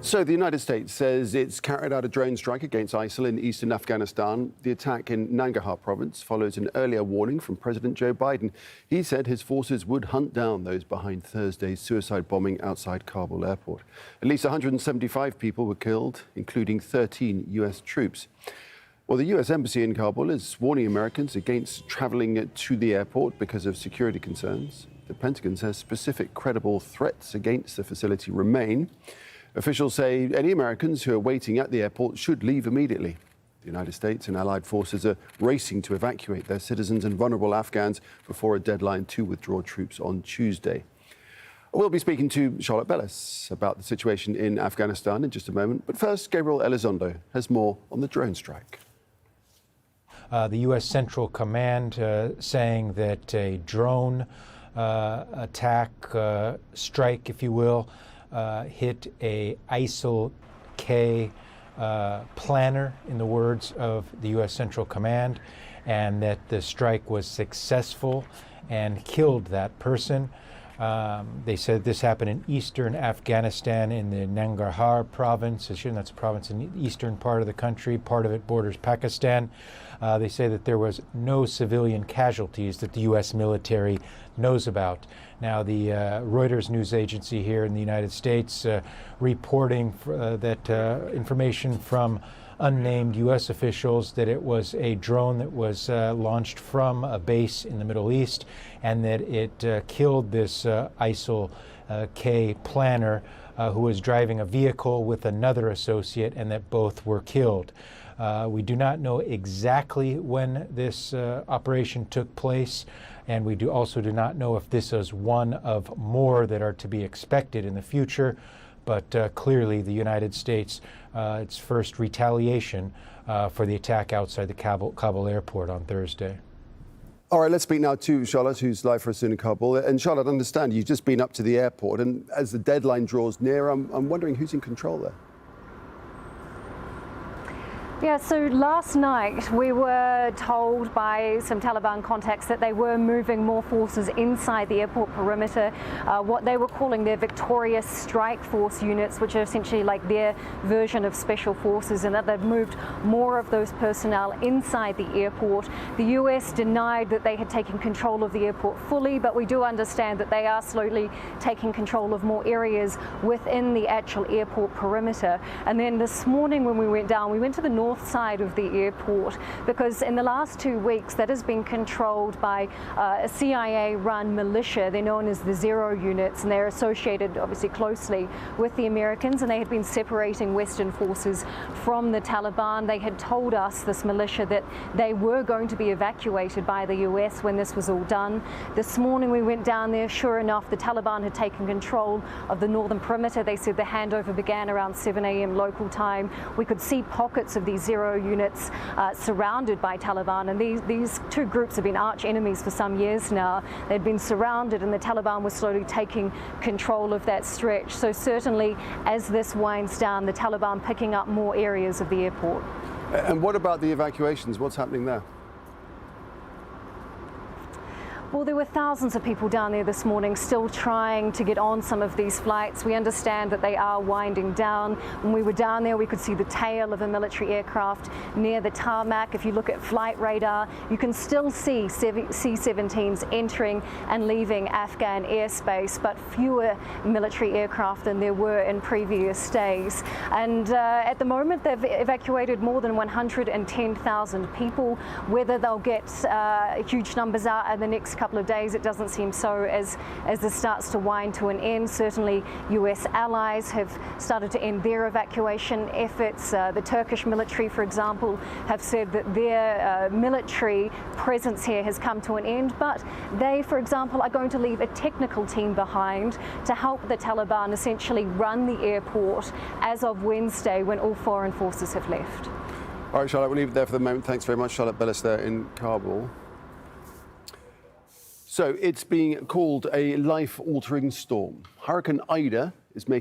So the United States says it's carried out a drone strike against ISIL in eastern Afghanistan. The attack in Nangarhar province follows an earlier warning from President Joe Biden. He said his forces would hunt down those behind Thursday's suicide bombing outside Kabul airport. At least 175 people were killed, including 13 U.S. troops. Well, the U.S. Embassy in Kabul is warning Americans against traveling to the airport because of security concerns. The Pentagon says specific credible threats against the facility remain. Officials say any Americans who are waiting at the airport should leave immediately. The United States and allied forces are racing to evacuate their citizens and vulnerable Afghans before a deadline to withdraw troops on Tuesday. We'll be speaking to Charlotte Bellis about the situation in Afghanistan in just a moment. But first, Gabriel Elizondo has more on the drone strike. The U.S. Central Command saying that a drone attack, strike, if you will, hit a ISIL-K planner, in the words of the U.S. Central Command, and that the strike was successful and killed that person. They said this happened in eastern Afghanistan in the Nangarhar province. That's a province in the eastern part of the country. Part of it borders Pakistan. They say that there was no civilian casualties that the U.S. military knows about. Now, the Reuters news agency here in the United States reporting that information from unnamed U.S. officials that it was a drone that was launched from a base in the Middle East and that it killed this ISIL-K planner who was driving a vehicle with another associate, and that both were killed. We do not know exactly when this operation took place, and we also do not know if this is one of more that are to be expected in the future. But clearly the United States, its first retaliation for the attack outside the Kabul airport on Thursday. All right, let's speak now to Charlotte, who's live for us in Kabul. And Charlotte, I understand you've just been up to the airport, and as the deadline draws near, I'm wondering who's in control there. Yeah, so last night we were told by some Taliban contacts that they were moving more forces inside the airport perimeter, what they were calling their Victorious Strike Force units, which are essentially like their version of special forces, and that they've moved more of those personnel inside the airport. The US denied that they had taken control of the airport fully, but we do understand that they are slowly taking control of more areas within the actual airport perimeter. And then this morning when we went down, we went to the north side of the airport, because in the last 2 weeks that has been controlled by a CIA-run militia. They're known as the Zero units, and they're associated obviously closely with the Americans, and they had been separating Western forces from the Taliban. They had told us, this militia, that they were going to be evacuated by the US when this was all done. This morning we went down there. Sure enough, the Taliban had taken control of the northern perimeter. They said the handover began around 7 a.m. local time. We could see pockets of these Zero units surrounded by Taliban, and these two groups have been arch enemies for some years now. They'd been surrounded, and the Taliban was slowly taking control of that stretch. So certainly as this winds down, the Taliban picking up more areas of the airport. And what about the evacuations? What's happening there? Well, there were thousands of people down there this morning still trying to get on some of these flights. We understand that they are winding down. When we were down there, we could see the tail of a military aircraft near the tarmac. If you look at flight radar, you can still see C-17s entering and leaving Afghan airspace, but fewer military aircraft than there were in previous days. And at the moment, they've evacuated more than 110,000 people. Whether they'll get huge numbers out in the next couple of days, it doesn't seem so as this starts to wind to an end. Certainly US allies have started to end their evacuation efforts. The Turkish military, for example, have said that their military presence here has come to an end, but they, for example, are going to leave a technical team behind to help the Taliban essentially run the airport as of Wednesday, when all foreign forces have left. All right, Charlotte, we'll leave it there for the moment. Thanks very much, Charlotte Bellis there in Kabul. So it's being called a life-altering storm. Hurricane Ida is making